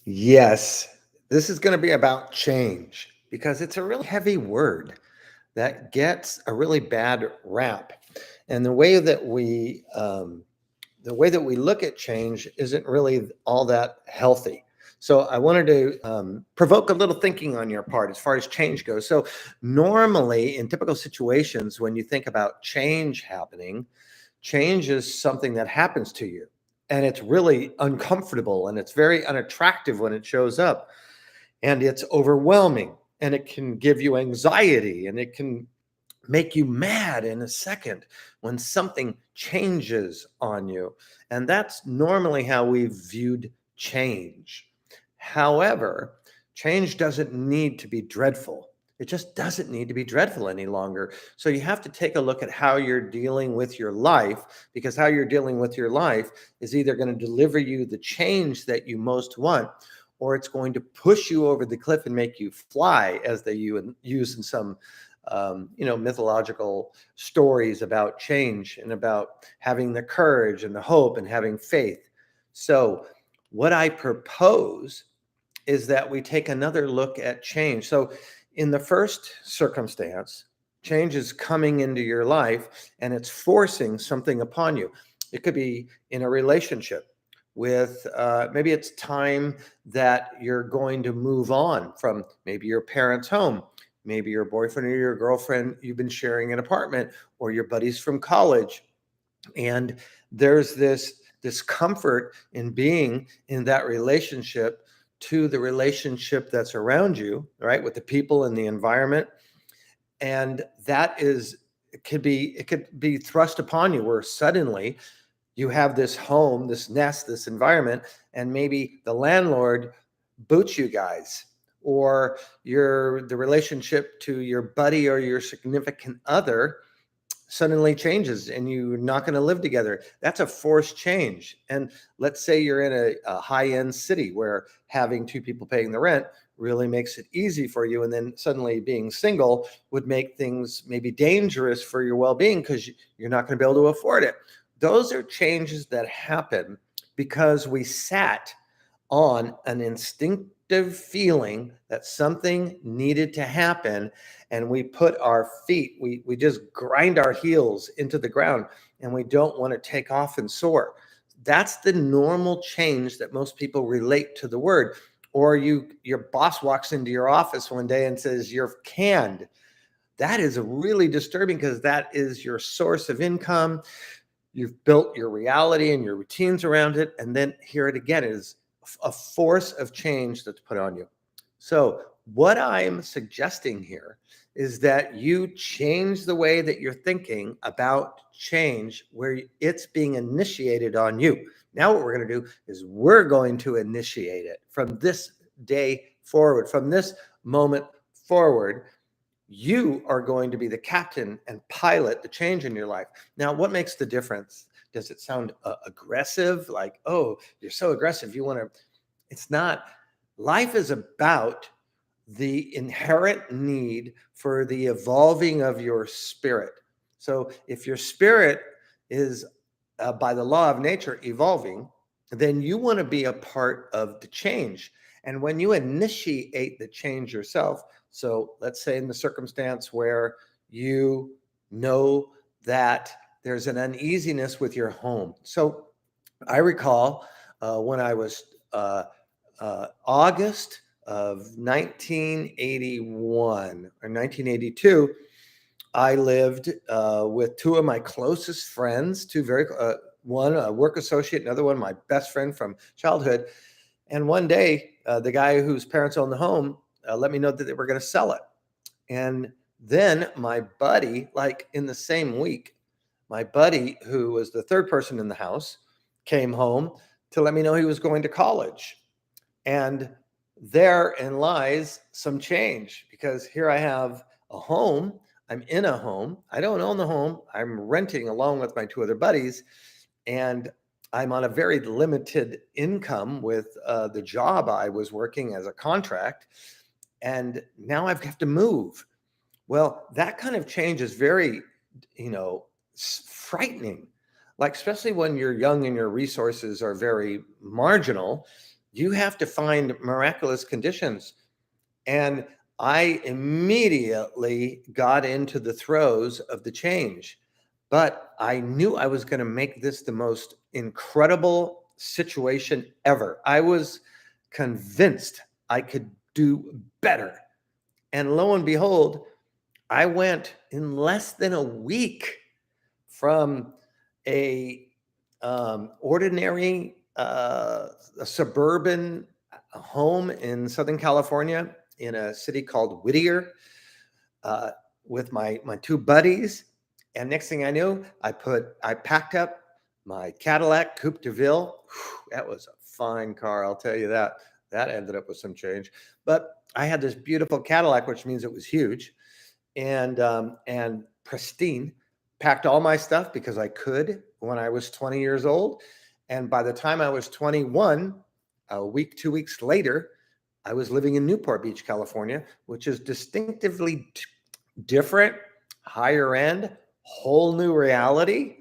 Yes, this is going to be about change because it's a really heavy word that gets a really bad rap. And the way that we look at change isn't really all that healthy. So I wanted to provoke a little thinking on your part as far as change goes. So normally, in typical situations, when you think about change happening, change is something that happens to you, and it's really uncomfortable and it's very unattractive when it shows up, and it's overwhelming, and it can give you anxiety, and it can make you mad in a second when something changes on you. And that's normally how we've viewed change. However, change doesn't need to be dreadful. It just doesn't need to be dreadful any longer. So you have to take a look at how you're dealing with your life, because how you're dealing with your life is either going to deliver you the change that you most want, or it's going to push you over the cliff and make you fly, as they use in some mythological stories about change and about having the courage and the hope and having faith. So, what I propose is that we take another look at change. So, in the first circumstance, change is coming into your life and it's forcing something upon you. It could be in a relationship with maybe it's time that you're going to move on from maybe your parents' home, maybe your boyfriend or your girlfriend, you've been sharing an apartment, or your buddies from college. And there's this discomfort in being in that relationship to the relationship that's around you, right? With the people and the environment. And that is, it could be thrust upon you where suddenly you have this home, this nest, this environment, and maybe the landlord boots you guys, or the relationship to your buddy or your significant other suddenly changes and you're not going to live together. That's a forced change. And let's say you're in a high-end city where having two people paying the rent really makes it easy for you, and then suddenly being single would make things maybe dangerous for your well-being because you're not going to be able to afford it. Those are changes that happen because we sat on an instinctive feeling that something needed to happen, and we put our feet, we just grind our heels into the ground, and we don't want to take off and soar. That's the normal change that most people relate to the word. Or your boss walks into your office one day and says you're canned. That is really disturbing because that is your source of income. You've built your reality and your routines around it. And then here it again is a force of change that's put on you. So, what I'm suggesting here is that you change the way that you're thinking about change where it's being initiated on you. Now, what we're going to do is we're going to initiate it from this day forward, from this moment forward. You are going to be the captain and pilot the change in your life. Now, what makes the difference? Does it sound aggressive? Like, oh, you're so aggressive. You want to, it's not. Life is about the inherent need for the evolving of your spirit. So if your spirit is by the law of nature evolving, then you want to be a part of the change. And when you initiate the change yourself, so let's say in the circumstance where you know that there's an uneasiness with your home. So I recall when I was August of 1981 or 1982, I lived with two of my closest friends, two very, one a work associate, another one my best friend from childhood. And one day, the guy whose parents owned the home let me know that they were going to sell it. And then my buddy, like in the same week, my buddy, who was the third person in the house, came home to let me know he was going to college. And therein lies some change because here I have a home. I'm in a home. I don't own the home. I'm renting along with my two other buddies. And I'm on a very limited income with the job I was working as a contract. And now I have to move. Well, that kind of change is very, frightening. Like, especially when you're young and your resources are very marginal, you have to find miraculous conditions. And I immediately got into the throes of the change. But I knew I was going to make this the most incredible situation ever. I was convinced I could do better. And lo and behold, I went in less than a week from a ordinary a suburban home in Southern California in a city called Whittier uh, with my two buddies. And next thing I knew, I packed up my Cadillac Coupe de Ville. Whew, that was a fine car, I'll tell you that. That ended up with some change, but I had this beautiful Cadillac, which means it was huge and pristine. Packed all my stuff because I could when I was 20 years old, and by the time I was 21, a week, 2 weeks later, I was living in Newport Beach, California, which is distinctively different, higher end, whole new reality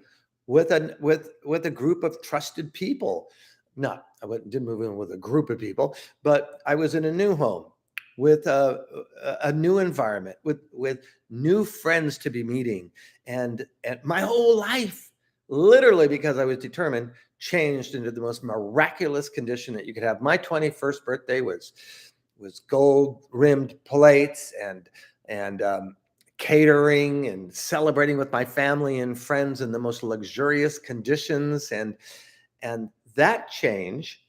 with a group of trusted people. Not didn't move in with a group of people, but I was in a new home with a new environment, with new friends to be meeting, and my whole life, literally because I was determined, changed into the most miraculous condition that you could have. My 21st birthday was gold rimmed plates and catering and celebrating with my family and friends in the most luxurious conditions, and that change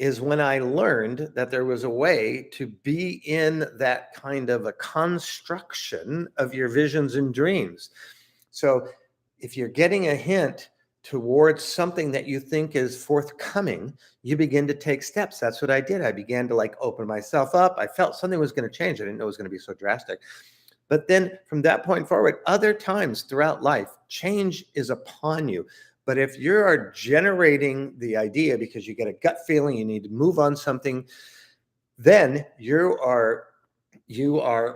is when I learned that there was a way to be in that kind of a construction of your visions and dreams. So if you're getting a hint towards something that you think is forthcoming, you begin to take steps. That's what I did. I began to like open myself up. I felt something was going to change. I didn't know it was going to be so drastic. But then from that point forward, other times throughout life, change is upon you. But if you are generating the idea because you get a gut feeling you need to move on something, then you are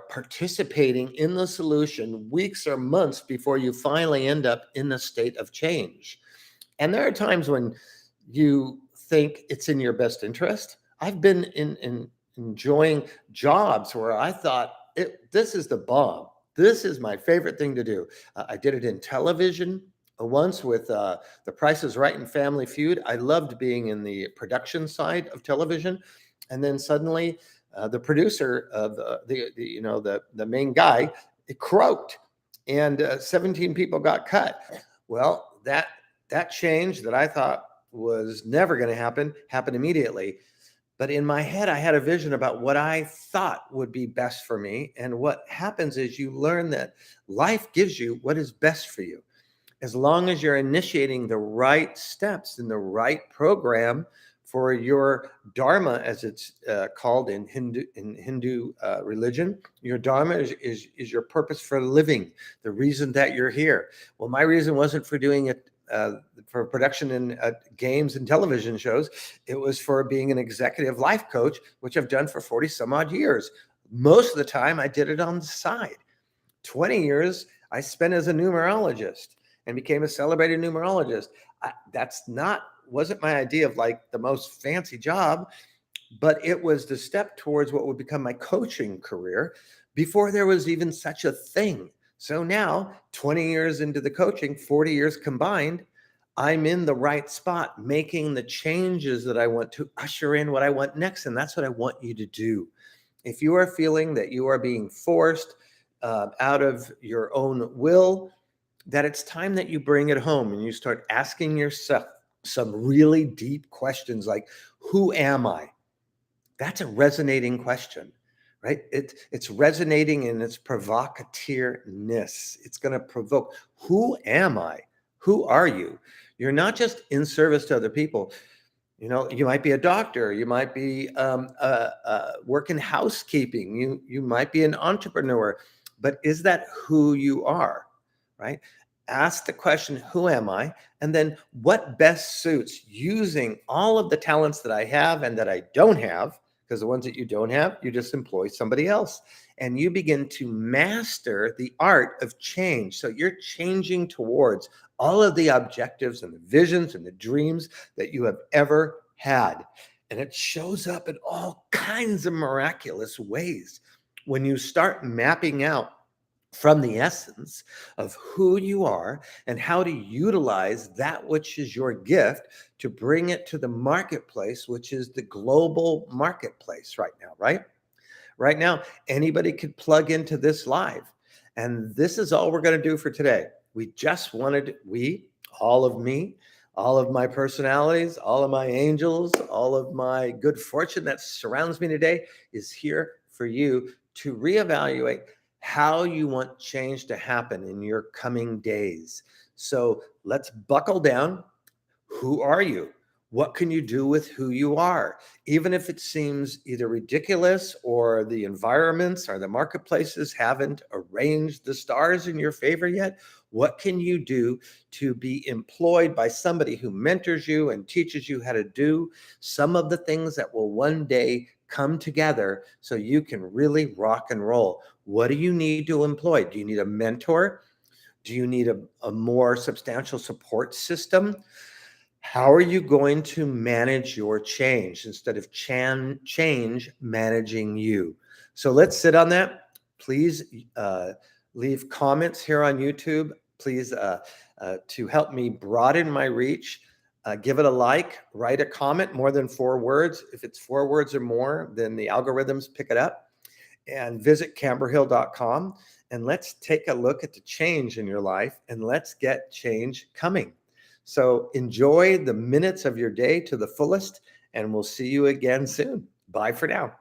participating in the solution weeks or months before you finally end up in a state of change. And there are times when you think it's in your best interest. I've been in enjoying jobs where I thought this is the bomb. This is my favorite thing to do. I did it in television once with The Price is Right and Family Feud. I loved being in the production side of television, and then suddenly the producer of the main guy, it croaked, and 17 people got cut. Well, that change that I thought was never going to happen happened immediately. But in my head, I had a vision about what I thought would be best for me. And what happens is you learn that life gives you what is best for you. As long as you're initiating the right steps in the right program for your dharma, as it's called in Hindu religion. Your dharma is your purpose for living, the reason that you're here. Well, my reason wasn't for doing it for production in games and television shows. It was for being an executive life coach, which I've done for 40 some odd years. Most of the time, I did it on the side. 20 years I spent as a numerologist and became a celebrated numerologist. Wasn't my idea of like the most fancy job, but it was the step towards what would become my coaching career before there was even such a thing. So now, 20 years into the coaching, 40 years combined, I'm in the right spot, making the changes that I want to usher in what I want next. And that's what I want you to do. If you are feeling that you are being forced out of your own will, that it's time that you bring it home and you start asking yourself some really deep questions like, who am I? That's a resonating question, right? It's resonating in its provocativeness. It's going to provoke, who am I? Who are you? You're not just in service to other people. You know, you might be a doctor. You might be working housekeeping. You might be an entrepreneur. But is that who you are, right? Ask the question, who am I? And then what best suits using all of the talents that I have and that I don't have, because the ones that you don't have, you just employ somebody else. And you begin to master the art of change. So you're changing towards all of the objectives and the visions and the dreams that you have ever had. And it shows up in all kinds of miraculous ways when you start mapping out from the essence of who you are and how to utilize that which is your gift to bring it to the marketplace, which is the global marketplace right now, right? Right now, anybody could plug into this live. And this is all we're going to do for today. We just wanted, all of me, all of my personalities, all of my angels, all of my good fortune that surrounds me today is here for you to reevaluate how you want change to happen in your coming days. So let's buckle down. Who are you? What can you do with who you are? Even if it seems either ridiculous or the environments or the marketplaces haven't arranged the stars in your favor yet, what can you do to be employed by somebody who mentors you and teaches you how to do some of the things that will one day come together so you can really rock and roll? What do you need to employ? Do you need a mentor? Do you need a more substantial support system? How are you going to manage your change instead of change managing you? So let's sit on that. Please leave comments here on YouTube. Please, to help me broaden my reach, give it a like, write a comment more than 4 words. If it's 4 words or more, then the algorithms pick it up. And visit camberhill.com and let's take a look at the change in your life and let's get change coming. So enjoy the minutes of your day to the fullest, and we'll see you again soon. Bye for now.